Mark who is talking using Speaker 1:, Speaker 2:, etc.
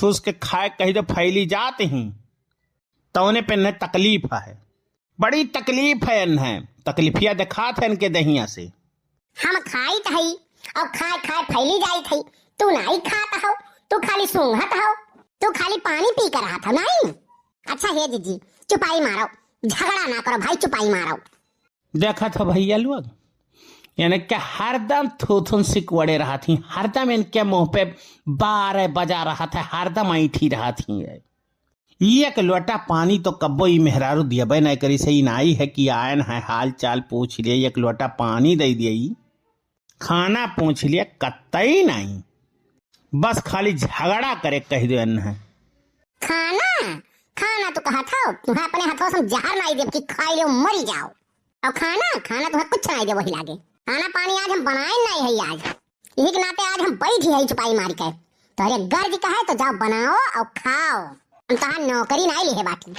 Speaker 1: ठूस के खाए कहीं तो फैली जाते ही तौने पे न तकलीफ है, बड़ी तकलीफ है न तकलीफिया दिखा थे इनके दहिया से।
Speaker 2: हम खाई थई और खाए खाए फैली जाई थई, तू नहीं खाता हो, तू खाली सूंघत हो, तू खाली पानी पी कर रहा था नहीं। अच्छा हे जीजी चुपाई मारो, झगड़ा ना करो भाई, चुपाई मारो।
Speaker 1: देखा था भैया लोग यानी क्या हरदम थूथुन सिकवड़े रहा थी, हरदम इनके मुंह पे 12 बजा रहा था, हरदम ऐठी रहा थी। एक लोटा पानी तो कब्बो ही मेहरारू दिया भाई नहीं करी सही नाई है कि आयन है हाल चाल पूछ लिए, एक लोटा पानी दे दिए, खाना पूछ लिया कतई नहीं, बस खाली झगड़ा करे कह दे है।
Speaker 2: खाना खाना तो कहा था तुम्हें अपने हाथों से जहर नहीं दे कि खाई लो मरी जाओ, और खाना खाना तुम्हें कुछ नहीं दे वही लागे। खाना पानी आज हम बनाए नहीं है, आज यही के नाते आज हम बैठी है चुपाई मार के। तो अरे गर्ज का है तो जाओ बनाओ और खाओ, हम तो नौकरी नहीं ली है बाकी।